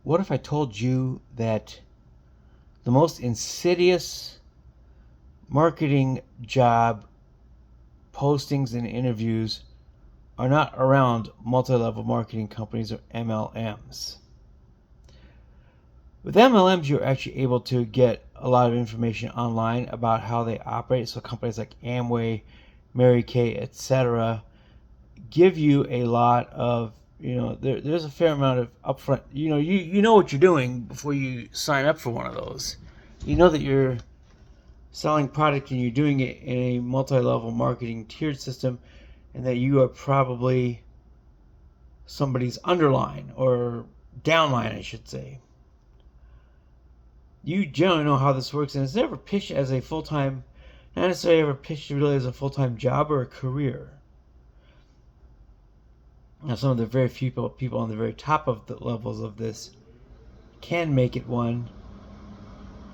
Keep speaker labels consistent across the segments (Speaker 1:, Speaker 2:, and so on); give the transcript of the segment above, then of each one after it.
Speaker 1: What if I told you that the most insidious marketing job postings and interviews are not around multi-level marketing companies or MLMs? With MLMs, you're actually able to get a lot of information online about how they operate. So companies like Amway, Mary Kay, etc. give you a lot of, there's a fair amount of upfront, you know what you're doing before you sign up for one of those. You know that you're selling product and you're doing it in a multi-level marketing tiered system, and that you are probably somebody's underline or downline, I should say. You generally know how this works, and it's never pitched as a full-time, not necessarily ever pitched really as a full-time job or a career. Now, some of the very few people on the very top of the levels of this can make it one,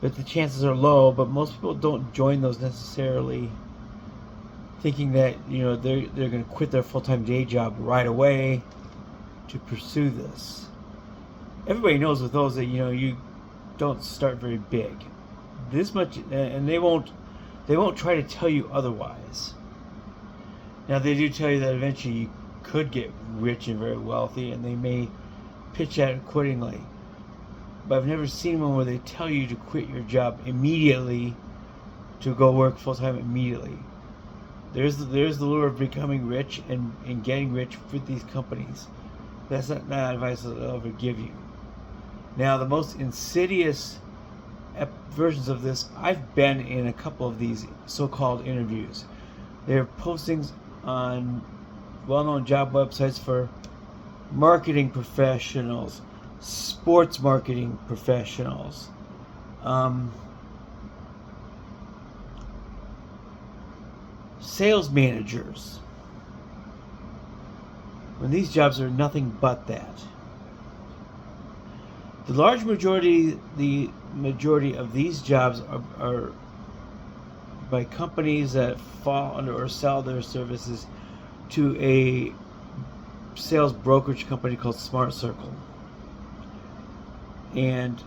Speaker 1: but the chances are low. But most people don't join those necessarily thinking that they're going to quit their full-time day job right away to pursue this. Everybody knows with those that you don't start very big. This much, and they won't try to tell you otherwise. Now, they do tell you that eventually you could get rich and very wealthy, and they may pitch that accordingly. But I've never seen one where they tell you to quit your job immediately to go work full-time immediately. There's the lure of becoming rich and getting rich with these companies. That's not advice that I'll ever give you. Now, the most insidious versions of this, I've been in a couple of these so-called interviews. They're postings on well-known job websites for marketing professionals, sports marketing professionals, sales managers, when these jobs are nothing but that. The majority of these jobs are by companies that fall under or sell their services to a sales brokerage company called Smart Circle. And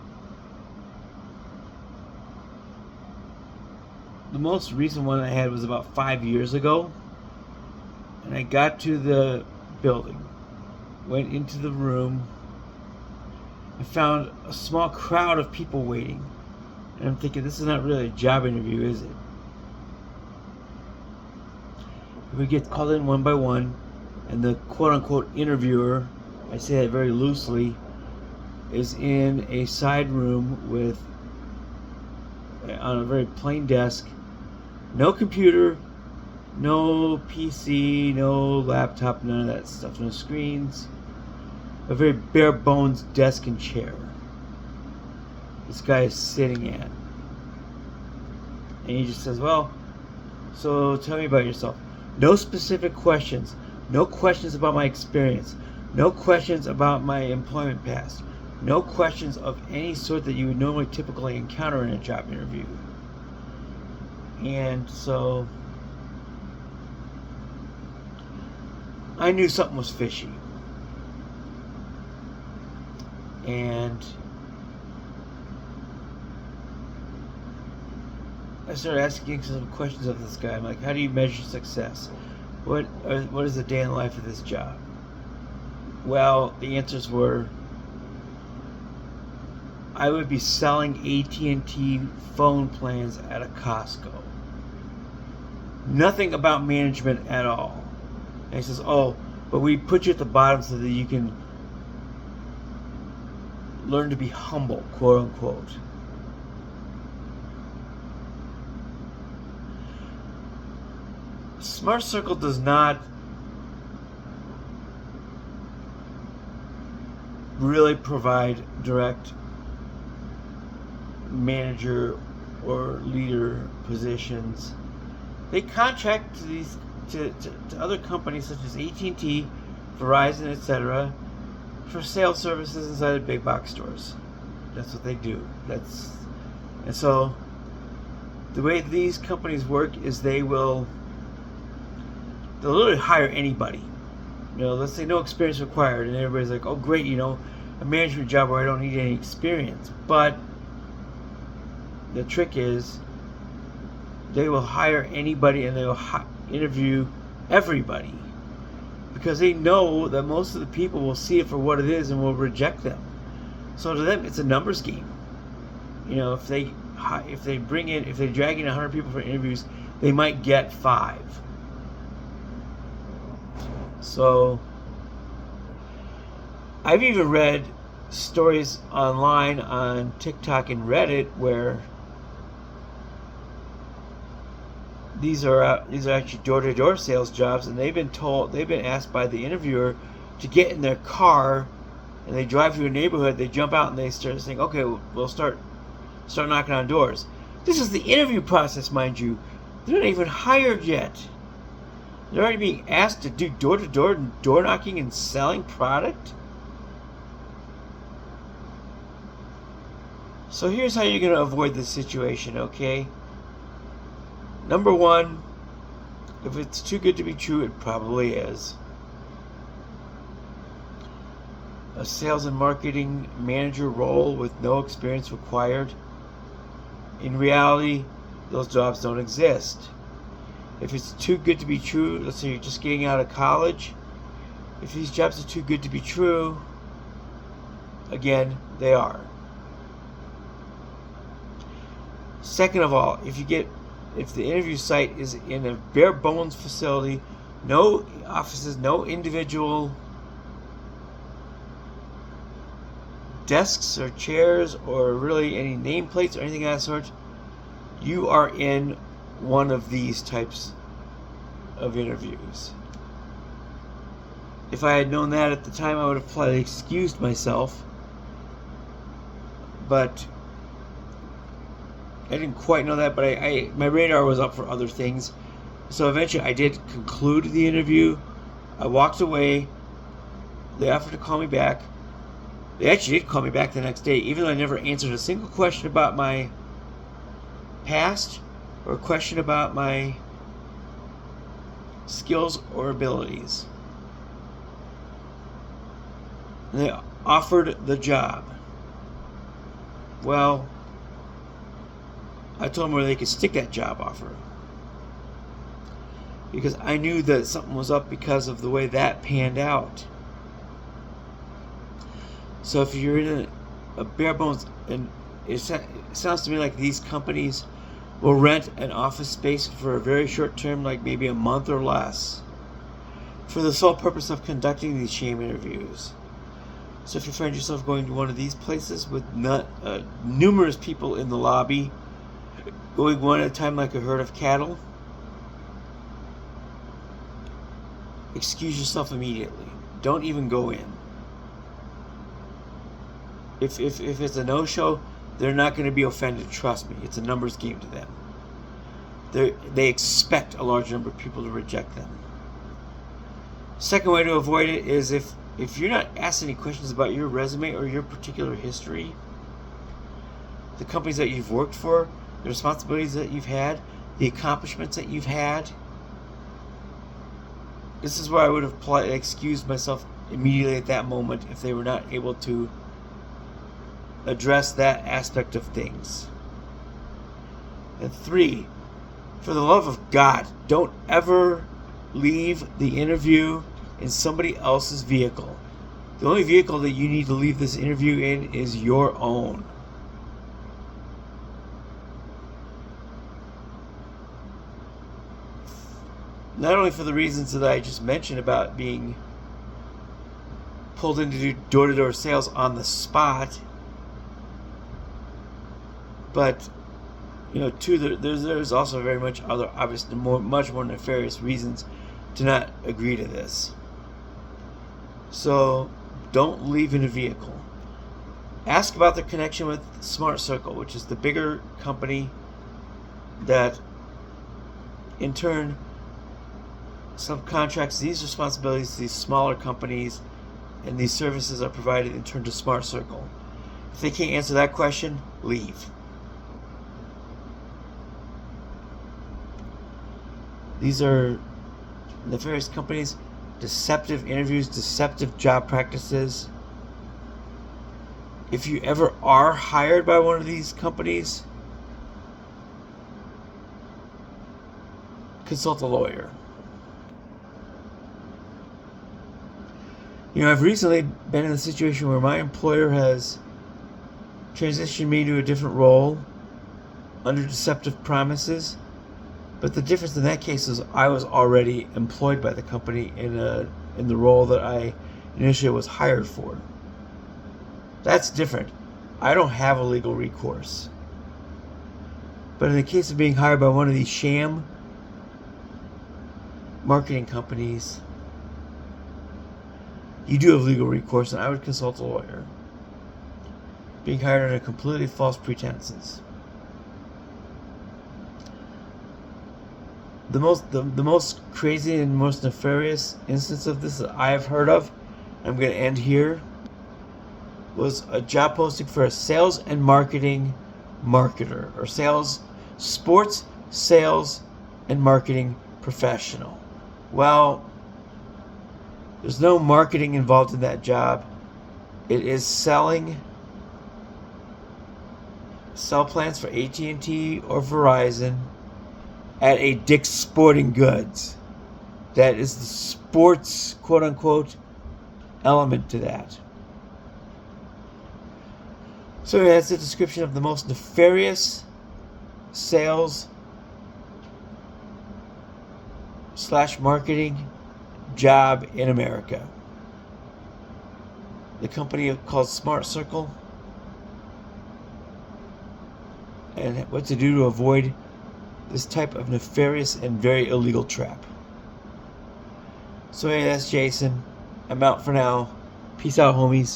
Speaker 1: the most recent one I had was about 5 years ago. And I got to the building, went into the room, and found a small crowd of people waiting. And I'm thinking, this is not really a job interview, is it? We get called in one by one, and the quote-unquote interviewer, I say that very loosely, is in a side room with, on a very plain desk, no computer, no PC, no laptop, none of that stuff, no screens, a very bare bones desk and chair this guy is sitting at. And he just says, well, so tell me about yourself. No specific questions. No questions about my experience. No questions about my employment past. No questions of any sort that you would normally typically encounter in a job interview. And so I knew something was fishy. And I started asking some questions of this guy. I'm like, how do you measure success? What is the day in the life of this job? Well, the answers were, I would be selling AT&T phone plans at a Costco. Nothing about management at all. And he says, oh, but we put you at the bottom so that you can learn to be humble, quote unquote. Smart Circle does not really provide direct manager or leader positions. They contract to other companies such as AT&T, Verizon, etc. for sales services inside of big box stores. That's what they do. And so the way these companies work is they'll literally hire anybody. Let's say no experience required, and everybody's like, oh great, a management job where I don't need any experience. But the trick is they will hire anybody and they will interview everybody, because they know that most of the people will see it for what it is and will reject them. So to them, it's a numbers game. You know, if they drag in 100 people for interviews, they might get 5. So I've even read stories online on TikTok and Reddit where these are actually door-to-door sales jobs, and they've been asked by the interviewer to get in their car, and they drive through a neighborhood. They jump out and they start saying, "Okay, we'll start knocking on doors." This is the interview process, mind you. They're not even hired yet. They're already being asked to do door-to-door door knocking and selling product. So here's how you're going to avoid this situation, okay? Number one, if it's too good to be true, it probably is. A sales and marketing manager role with no experience required. In reality, those jobs don't exist. If it's too good to be true, let's say you're just getting out of college, if these jobs are too good to be true, again, they are. Second of all, if the interview site is in a bare bones facility, no offices, no individual desks or chairs or really any nameplates or anything of that sort, you are in one of these types of interviews. If I had known that at the time, I would have probably excused myself, but I didn't quite know that. But my radar was up for other things, so eventually I did conclude the interview. I walked away. They offered to call me back. They actually did call me back the next day, even though I never answered a single question about my past or a question about my skills or abilities. And they offered the job. Well, I told them where they could stick that job offer, because I knew that something was up because of the way that panned out. So if you're in a bare bones, and it sounds to me like these companies will rent an office space for a very short term, like maybe a month or less, for the sole purpose of conducting these shame interviews. So if you find yourself going to one of these places with numerous people in the lobby, going one at a time like a herd of cattle, excuse yourself immediately. Don't even go in. If it's a no-show, they're not going to be offended. Trust me, it's a numbers game to them. They expect a large number of people to reject them. Second way to avoid it is if you're not asked any questions about your resume or your particular history, the companies that you've worked for, the responsibilities that you've had, the accomplishments that you've had, this is where I would have excused myself immediately at that moment if they were not able to address that aspect of things. And 3, for the love of God, don't ever leave the interview in somebody else's vehicle. The only vehicle that you need to leave this interview in is your own. Not only for the reasons that I just mentioned about being pulled in to do door-to-door sales on the spot, but two, there's also very much other, obviously, much more nefarious reasons to not agree to this. So don't leave in a vehicle. Ask about their connection with Smart Circle, which is the bigger company that in turn subcontracts these responsibilities to these smaller companies, and these services are provided in turn to Smart Circle. If they can't answer that question, leave. These are nefarious companies, deceptive interviews, deceptive job practices. if you ever are hired by one of these companies, consult a lawyer. I've recently been in a situation where my employer has transitioned me to a different role under deceptive promises, but the difference in that case is I was already employed by the company in the role that I initially was hired for. That's different. I don't have a legal recourse. But in the case of being hired by one of these sham marketing companies, you do have legal recourse, and I would consult a lawyer. Being hired under completely false pretenses. The most crazy and most nefarious instance of this that I have heard of, I'm going to end here, was a job posting for a sales and marketing marketer, or sports sales and marketing professional. Well, there's no marketing involved in that job. It is selling cell plans for AT&T or Verizon at a Dick's Sporting Goods. That is the sports, quote-unquote, element to that. So that's the description of the most nefarious sales / marketing job in America. The company called Smart Circle, and what to do to avoid this type of nefarious and very illegal trap. So hey, that's Jason. I'm out for now. Peace out, homies.